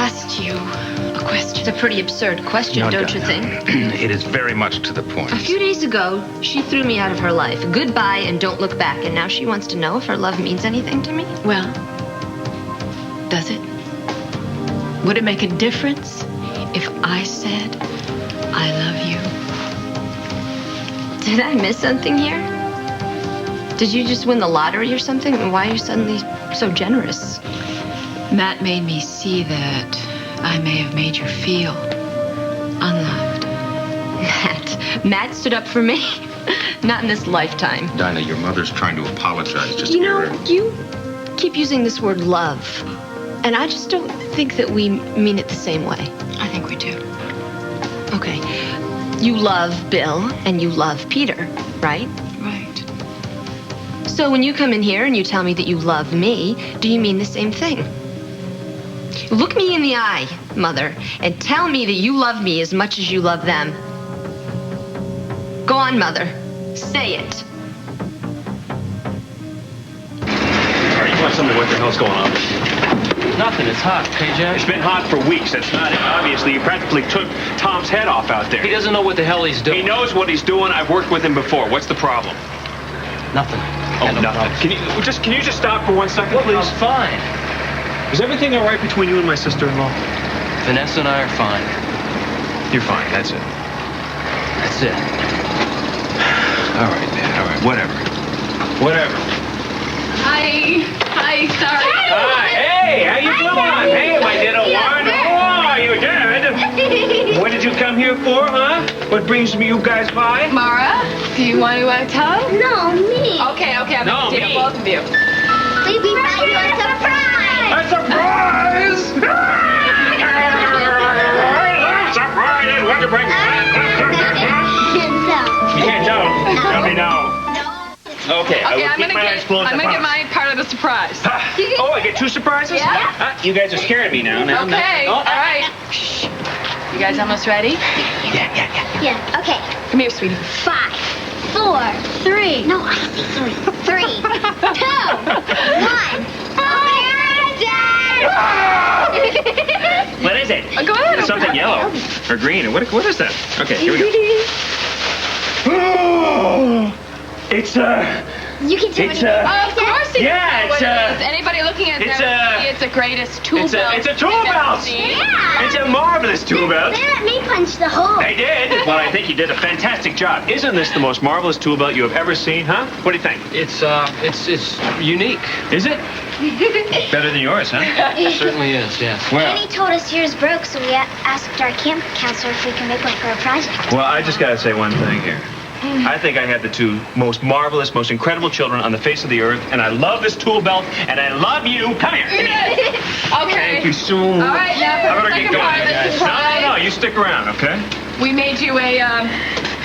asked you a question. It's a pretty absurd question, No, don't you Dinah. think? It is very much to the point. A few days ago, she threw me out of her life. Goodbye and don't look back. And now she wants to know if her love means anything to me? Well, does it? Would it make a difference if I said, I love you? Did I miss something here? Did you just win the lottery or something? And why are you suddenly so generous? Matt made me see that I may have made you feel unloved. Matt stood up for me? Not in this lifetime. Dinah, your mother's trying to apologize. Just You hear know, her. you keep using this word love. And I just don't think that we mean it the same way. I think we do. Okay. You love Bill and you love Peter, right? Right. So when you come in here and you tell me that you love me, do you mean the same thing? Look me in the eye, Mother, and tell me that you love me as much as you love them. Go on, Mother. Say it. All right, you want to tell me what the hell's going on? Nothing. It's hot. Okay, Jack? It's been hot for weeks. That's not it. Obviously, you practically took Tom's head off out there. He doesn't know what the hell he's doing. He knows what he's doing. I've worked with him before. What's the problem? Nothing. Oh, No nothing. problem. Can you just stop for 1 second, please? I'm fine. Is everything all right between you and my sister-in-law? Vanessa and I are fine. You're fine. That's it. That's it. All right, man. All right. Whatever. Hi, sorry. Hi. Hey, how you doing? Hey, my little one. Oh, you did? What did you come here for, huh? What brings you guys by? Mara, do you want to tell us? No, me. Okay, I'm No, going to me. both of you. We brought you a surprise. A surprise! Surprise! What to bring? You can't tell. Tell me now. Okay, I will keep my eyes closed. I'm gonna get my part of the surprise. Oh, I get 2 surprises? Yeah. You guys are scaring me now. Okay, all Oh, right. Shh. You guys almost ready? Yeah, okay. Come here, sweetie. 5, 4, 3. No, I see 3. 3, 2, 1. What is it? Go ahead. Something yellow or green. What is that? Okay, here we go. It's You can tell It's, me. Of course you yeah, know what it's, it is. Anybody looking at it's, it's the greatest tool belt. it's a tool we've ever belt. seen. Yeah. It's a marvelous tool belt. They let me punch the hole. They did. Well, I think you did a fantastic job. Isn't this the most marvelous tool belt you have ever seen, huh? What do you think? It's unique. Is it? Better than yours, huh? It certainly is, yes. Annie told us yours broke, so we asked our camp counselor if we can make one for a project. Well, I just got to say one thing here. I think I have the 2 most marvelous, most incredible children on the face of the earth, and I love this tool belt, and I love you. Come here. Okay. Thank you so much. All right, now for I the better second get going, part of the guys. surprise. No, you stick around, okay? We made you a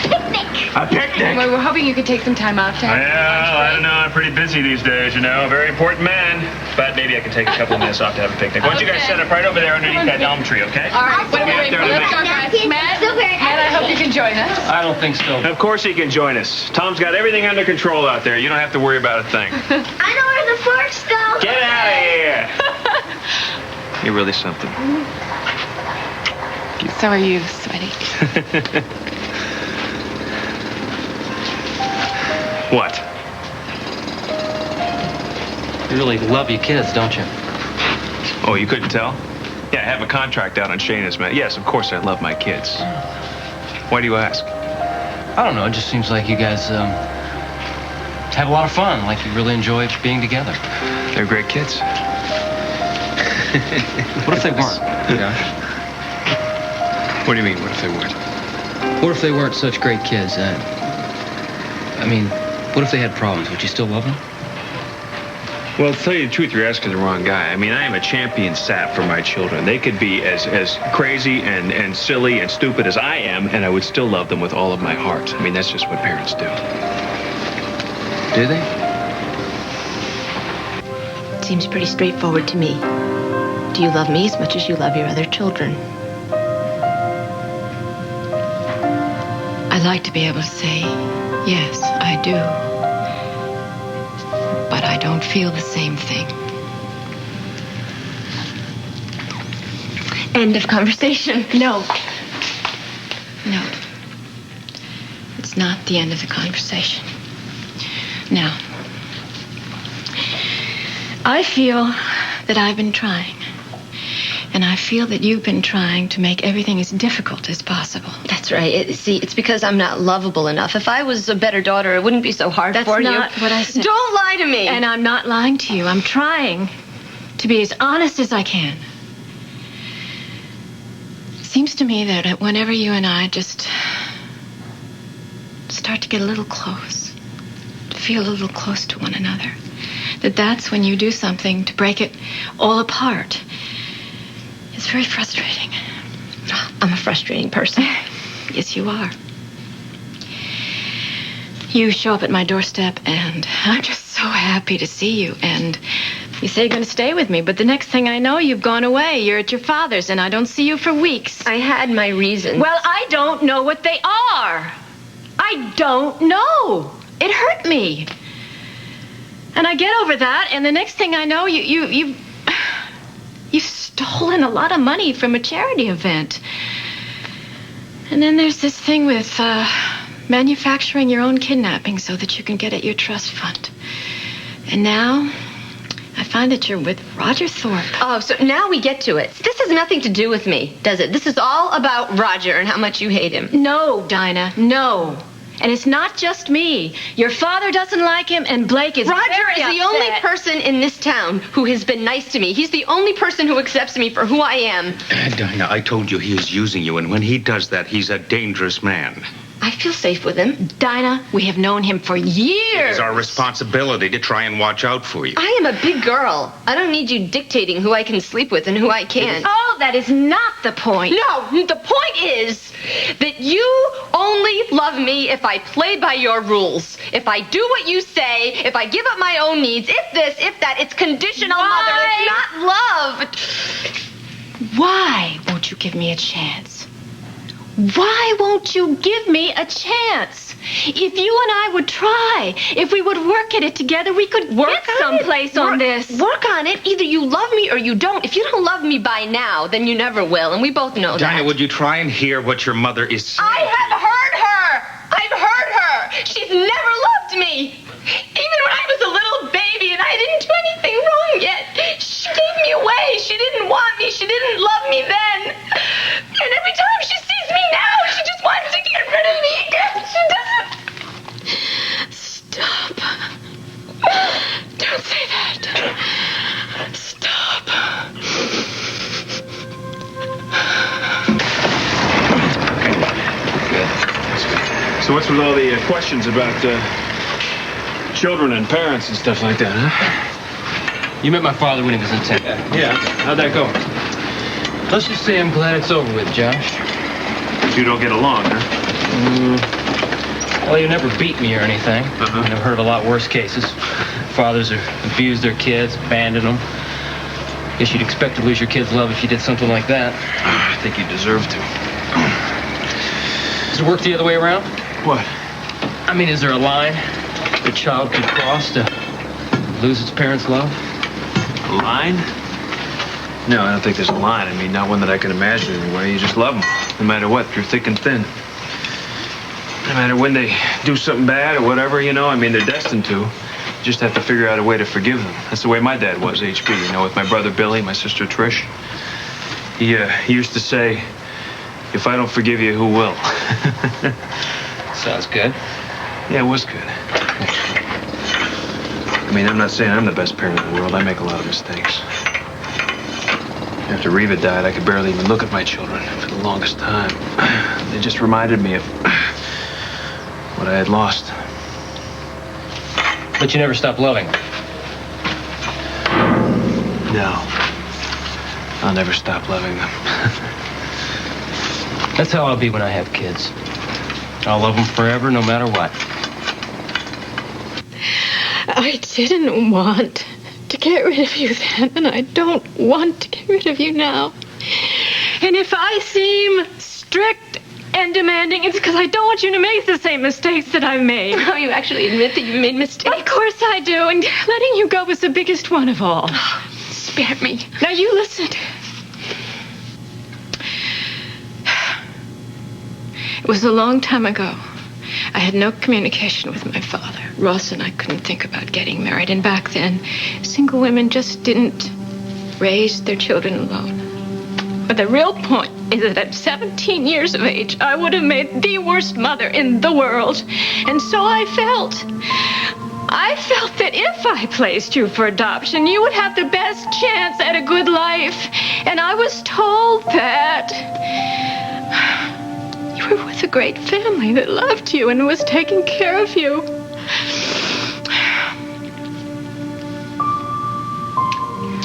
Picnic. A picnic. we were hoping you could take some time off to have Well, I don't know. I'm pretty busy these days, you know. A very important man. But maybe I can take a couple of minutes off to have a picnic. Why don't you guys Okay. set up right over there underneath that elm tree, okay? All right, what are we Yeah, waiting for? they're Let's go, amazing. guys. Matt, I hope you can join us. I don't think so. Of course he can join us. Tom's got everything under control out there. You don't have to worry about a thing. I know where the forks go. Get out of here. You're really something. So are you, sweaty. What? You really love your kids, don't you? Oh, you couldn't tell? Yeah, I have a contract out on Shayna's, man. Yes, of course I love my kids. Why do you ask? I don't know. It just seems like you guys have a lot of fun. Like you really enjoy being together. They're great kids. What if they weren't? Yeah. What do you mean, what if they weren't? What if they weren't such great kids? I mean, what if they had problems? Would you still love them? Well, to tell you the truth, you're asking the wrong guy. I mean, I am a champion sap for my children. They could be as crazy and silly and stupid as I am, and I would still love them with all of my heart. I mean, that's just what parents do. Do they? Seems pretty straightforward to me. Do you love me as much as you love your other children? I'd like to be able to say, yes, I do. But I don't feel the same thing. End of conversation. No. No. It's not the end of the conversation. Now, I feel that I've been trying. And I feel that you've been trying to make everything as difficult as possible. That's right. It's because I'm not lovable enough. If I was a better daughter, it wouldn't be so hard for you. That's not what I said. Don't lie to me. And I'm not lying to you. I'm trying to be as honest as I can. It seems to me that whenever you and I just start to get a little close, to feel a little close to one another, that's when you do something to break it all apart. It's very frustrating. I'm a frustrating person. Yes, you are. You show up at my doorstep, and I'm just so happy to see you. And you say you're going to stay with me, but the next thing I know, you've gone away. You're at your father's, and I don't see you for weeks. I had my reasons. Well, I don't know what they are. I don't know. It hurt me. And I get over that, and the next thing I know, you've stolen a lot of money from a charity event. And then there's this thing with manufacturing your own kidnapping so that you can get at your trust fund. And now I find that you're with Roger Thorpe. Oh, so now we get to it. This has nothing to do with me, does it? This is all about Roger and how much you hate him. No, Dinah, no. And it's not just me. Your father doesn't like him, and Blake is Roger very is the upset. only person in this town who has been nice to me. He's the only person who accepts me for who I am. Dinah, I told you he is using you, and when he does that, he's a dangerous man. I feel safe with him. Dinah, we have known him for years. It's our responsibility to try and watch out for you. I am a big girl. I don't need you dictating who I can sleep with and who I can't. Oh, that is not the point. No, the point is that you only love me if I play by your rules. If I do what you say, if I give up my own needs, if this, if that, it's conditional, Mother. It's not love. Why won't you give me a chance? Why won't you give me a chance? If you and I would try, if we would work at it together, we could get someplace on this. Work on it. Either you love me or you don't. If you don't love me by now, then you never will, and we both know that. Dinah, would you try and hear what your mother is saying? I have heard her. I've heard her. She's never loved me. Even when I was a little baby and I didn't do anything wrong yet, she gave me away. She didn't want me. She didn't love me then. And every time she sees me now, she just wants to get rid of me again. She doesn't. Stop. Don't say that. Stop. Good. So what's with all the questions about children and parents and stuff like that, huh? You met my father when he was in town. Yeah. How'd that go? Let's just say I'm glad it's over with, Josh. You don't get along, huh? Well, you never beat me or anything. Uh-huh. I've heard of a lot worse cases. Fathers have abused their kids, abandoned them. Guess you'd expect to lose your kid's love if you did something like that. I think you deserve to. Does it work the other way around? What? I mean, is there a line the child could cross to lose its parents' love? A line? No, I don't think there's a line. I mean, not one that I can imagine anyway. You just love them, no matter what, through thick and thin. No matter when they do something bad or whatever, you know, I mean, they're destined to. You just have to figure out a way to forgive them. That's the way my dad was, HB, you know, with my brother Billy, my sister Trish. He used to say, if I don't forgive you, who will? Sounds good. Yeah, it was good. I mean, I'm not saying I'm the best parent in the world. I make a lot of mistakes. After Reva died, I could barely even look at my children for the longest time. They just reminded me of what I had lost. But you never stopped loving them. No. I'll never stop loving them. That's how I'll be when I have kids. I'll love them forever, no matter what. I didn't want to get rid of you then, and I don't want to get rid of you now. And if I seem strict and demanding, it's because I don't want you to make the same mistakes that I've made. Oh, you actually admit that you've made mistakes? Of course I do, and letting you go was the biggest one of all. Spare me. Now you listen. It was a long time ago. I had no communication with my father. Ross and I couldn't think about getting married. And back then, single women just didn't raise their children alone. But the real point is that at 17 years of age, I would have made the worst mother in the world. And so I felt that if I placed you for adoption, you would have the best chance at a good life. And I was told that you were with a great family that loved you and was taking care of you.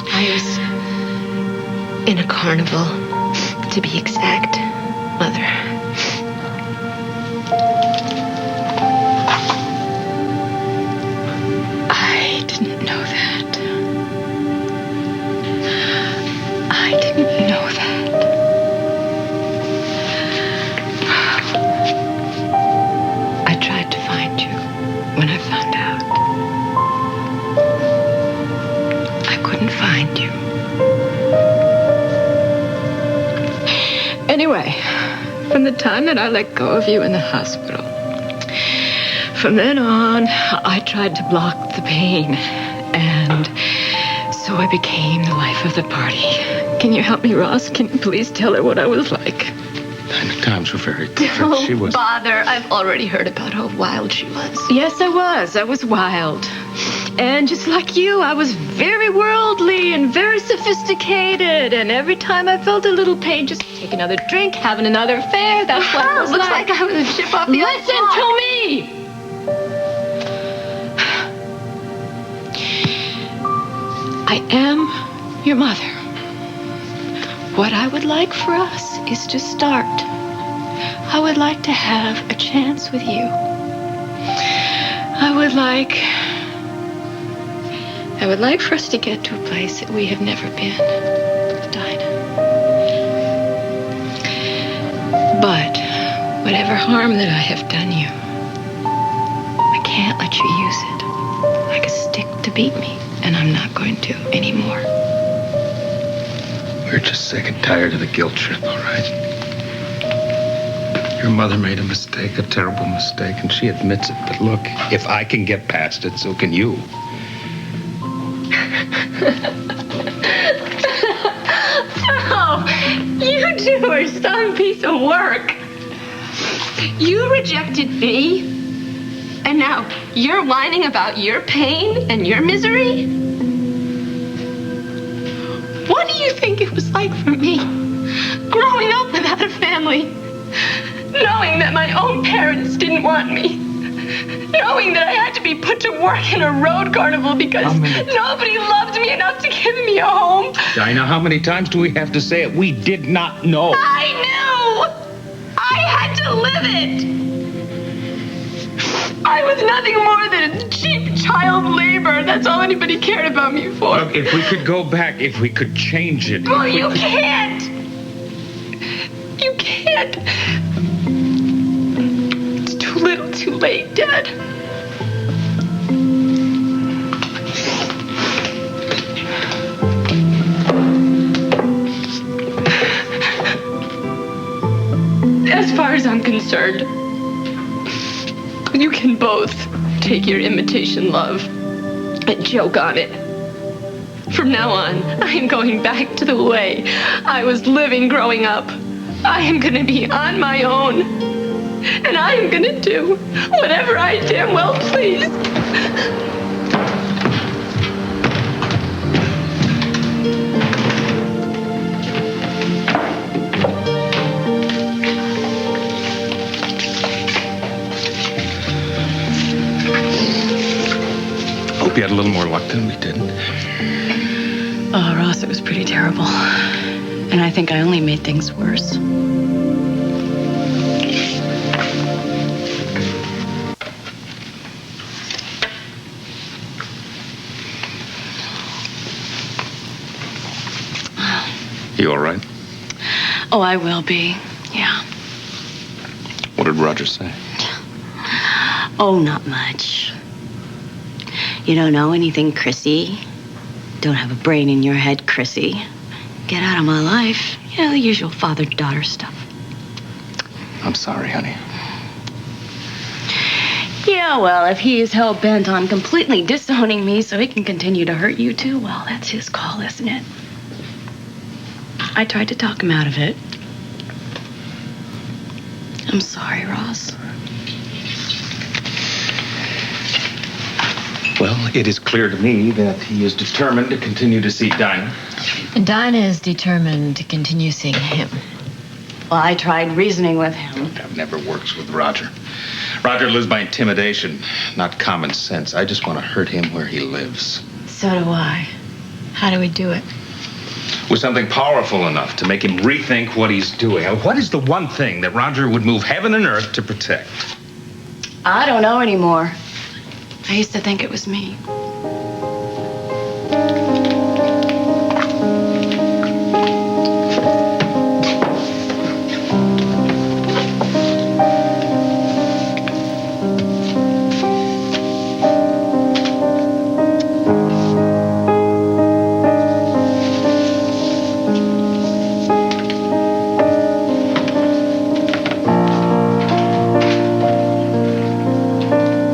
I was in a carnival, to be exact, Mother. I didn't know that. I didn't know that. I tried to find you when I found out. I couldn't find you. Anyway, from the time that I let go of you in the hospital, from then on, I tried to block the pain, and so I became the life of the party. Can you help me, Ross? Can you please tell her what I was like? Dinah, times were very different. Don't She was... bother. I've already heard about how wild she was. Yes, I was. I was wild. And just like you, I was very worldly and very sophisticated. And every time I felt a little pain, just take another drink, have another affair. That's what it was Looks like I was a chip off the old Listen block. to me! I am your mother. What I would like for us is to start. I would like to have a chance with you. I would like for us to get to a place that we have never been, Dinah. But whatever harm that I have done you, I can't let you use it like a stick to beat me, and I'm not going to anymore. We're just sick and tired of the guilt trip, all right? Your mother made a mistake, a terrible mistake, and she admits it. But look, if I can get past it, so can you. Oh, you two are some piece of work. You rejected me, and now you're whining about your pain and your misery? What do you think it was like for me, growing up without a family, knowing that my own parents didn't want me, knowing that I had to be put to work in a road carnival because nobody loved me enough to give me a home? Dinah, how many times do we have to say it? We did not know. I knew! I had to live it! I was nothing more than a cheap child labor. That's all anybody cared about me for. Look, if we could go back, if we could change it. Well, you can't! You can't! It's too little, too late, Dad. As far as I'm concerned, you can both take your imitation love and joke on it. From now on, I am going back to the way I was living growing up. I am going to be on my own. And I am going to do whatever I damn well please. Hope you had a little more luck than we did. Oh, Ross, it was pretty terrible. And I think I only made things worse. You all right? Oh, I will be. Yeah. What did Roger say? Oh, not much. You don't know anything, Chrissy. Don't have a brain in your head, Chrissy. Get out of my life. You know, the usual father-daughter stuff. I'm sorry, honey. Yeah, well, if he is hell-bent on completely disowning me so he can continue to hurt you too, well, that's his call, isn't it? I tried to talk him out of it. I'm sorry, Ross. Well, it is clear to me that he is determined to continue to see Dinah. And Dinah is determined to continue seeing him. Well, I tried reasoning with him. That never works with Roger. Roger lives by intimidation, not common sense. I just want to hurt him where he lives. So do I. How do we do it? With something powerful enough to make him rethink what he's doing. What is the one thing that Roger would move heaven and earth to protect? I don't know anymore. I used to think it was me.